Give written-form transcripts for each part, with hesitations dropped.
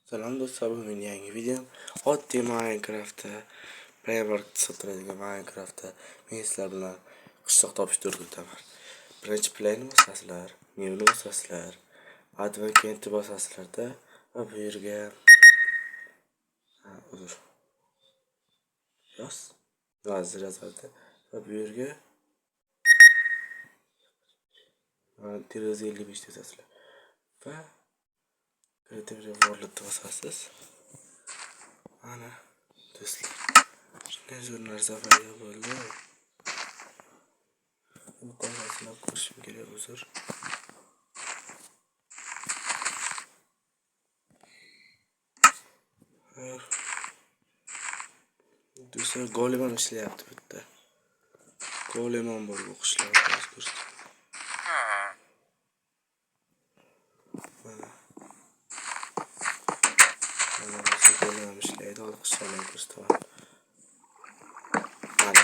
Salom do'stlar, bu mening yangi videom. Oddiy Minecraftda Playworld sotiladigan Minecraftda men sizlar bilan qishloq topishtirib o'taman. Birinchi playni bosasizlar, newni bosasizlar, advocate bosasizlarda va bu yerga vazir yozadi va bu yerga 55 yozasizlar va Creative World bosasiz. Ana do'stlar, shunday zo'r narsa paydo bo'ldi. Bu qog'ozni ko'rishim kerak uzr. Do'stlar, golemon ishlayapti bitta. Golemon bor bu qishloqda ko'rishdim. Mana golemon ishlaydi, hozir qishloqni ko'rsataman. Mana.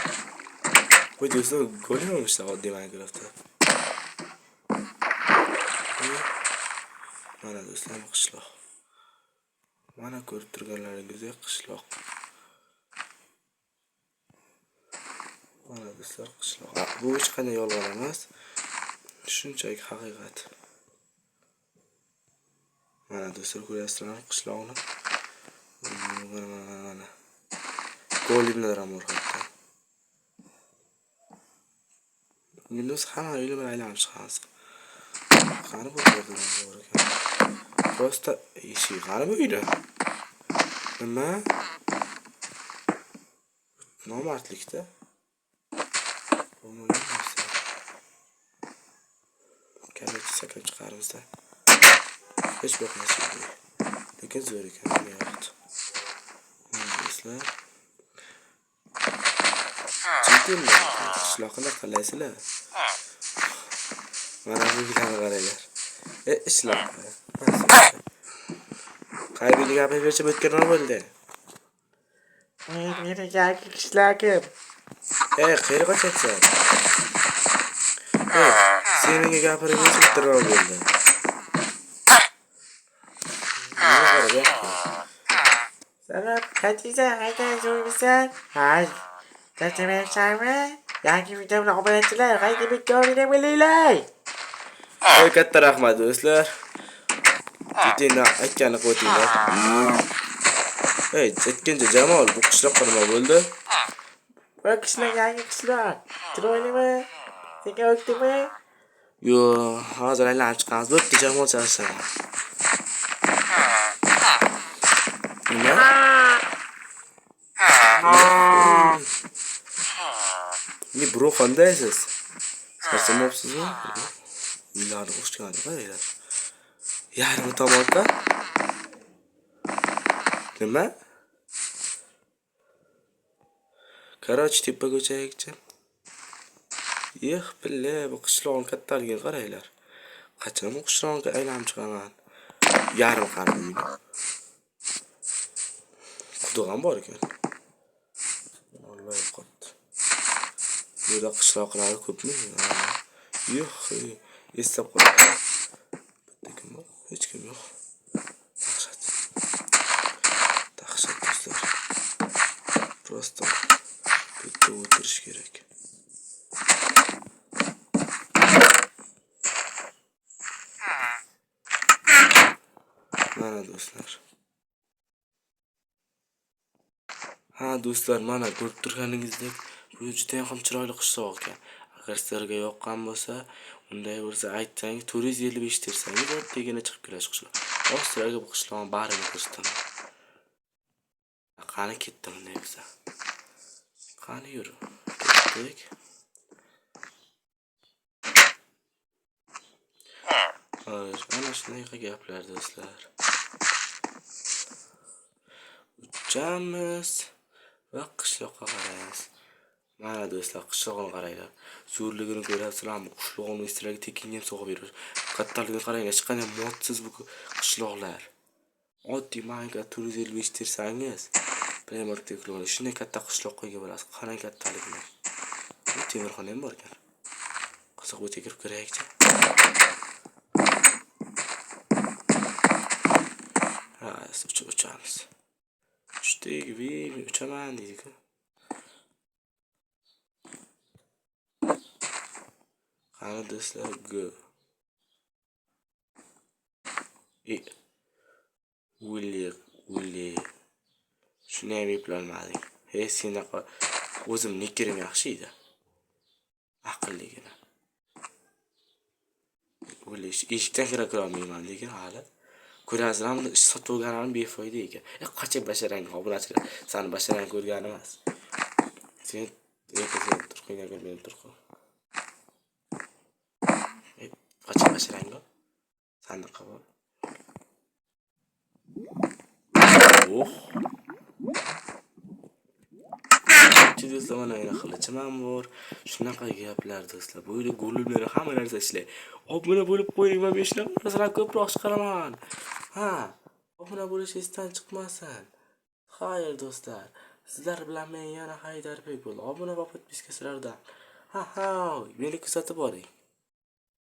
Bu do'stlar golemon ishlaydi oddiy Minecraftda. Mana do'stlar, qishloq. Mana ko'rib turganlaringizdek qishloq. Mana do'stlar, qishloq. Bu hech qanday yolg'on emas. Shunchaki haqiqat. Mana do'stlar, ko'ryapsizlar qishloqni. Mana. Golemlar ham bor hatto. Windows hamma uyni bilan aylanib chiqamiz. Qani bu yerdan bor ekan. Prosta eshik qani bu uyda. Nima? Nomardlikda. Kalak saklab chiqarimizda. Hech boqmasa. Lekin zo'r ekan bu yoqda. Do'stlar. Chekinglar, qishloqni qilaysizlar. Mana bu videoni qaranglar. Ishlar. Qaybiga gapirib o'tgan nima bo'ldi? Meni yoki qishlagim. Qayerga qochasan? Sen menga gapirib o'tgan bo'ldi. Sana kaçıza haydan zorlusan? Hay. Kaçamaya çağırma. Yangi videomni obunachilar qayta bitta bo'linglar. Katta rahmat do'stlar. Ketingni aytganini qo'yinglar. Aytgancha Jamol, bu qishloqqa nima bo'ldi? Bu qishloq yangi qishloq. Chiroylimi? Senga o'tdimi? Yo, hozir aylanib chiqamiz. Bo'pti, Jamol chaqirsan. Nima? Ne bro, qandaysiz? Sarsamabsizmi? Uylarni qo'shgan qaranglar. Yarmi tomonda? Nima? Короче, tepa ko'chayikchi. Billa, bu qishloqning kattaligini qaranglar. Qachon bu qishloqqa aylanib chiqaman? Yarim qarib uyni. Quduq ham bor ekan. Alloh qotdi. Bu yerda qishloqlar ko'pmi? Yo'q, eslab qolaman. Bitta kim bor? Hech kim yo'q. Dahshat do'stlar. Prosta bitta o'tirish kerak. Mana do'stlar. Do'stlar, mana ko'rib turganingizdek, bu juda ham chiroyli qishloq ekan. Agar sizlarga yoqqan bo'lsa, unday bo'lsa aytsang, 455 tersangiz, oddiygina chiqib kelasiz qishloq. Sizlarga bu qishloqning barini ko'rsataman. Qani ketdi bunday bo'lsa. Qani yur. Ketdik. Ana shunday gaplar do'stlar. Uchamiz va qishloqqa qaraymiz. Mana do'stlar, qishloqni qaranglar. Zo'rligini ko'ryapsizlarmi? Qishloqning istilariga tekinga ham sog'ib beradi. Kattaligini qaranglar, hech qanday modsiz bu qishloqlar. Oddiy Minecraft 455 tersangiz, Playmark teknologiya shunday katta qishloqqa ega bo'lasiz. Qarang kattaligini. Temirxona ham bor ekan. Qiziq, bu kirib ko'raylikchi. uchamiz. Uchdik, uchaman deydi-ku. Qani do'stlar, go. Uli. Shuni ham eplolmadik. Senaqa o'zim nikirim yaxshi edi. Aqlligina. Uli eshikdan kira olmayman lekin hali. Ko'rasizlarmi, ish sotuvganim befoyda ekan. Qochib basharang obunachilar. Sani basharang ko'rganim emas. Sen turqingga ko'rmay turq. Qochib basharang go. Sandiqqa bor. Oh. Do'stlar, mana yana qilichim ham bor. Shunaqa gaplar do'stlar. Bo'yli go'limlar hamma narsa ishlaydi. Obuna bo'lib qo'ying va 5 narsalar ko'proq chiqaraman. Ha, obuna bo'lish esdan chiqmasin. Xayr do'stlar, sizlar bilan men yana Haydarбек bo'ldi. Obuna va podpiskachilardan. Ha, meni kuzatib boring.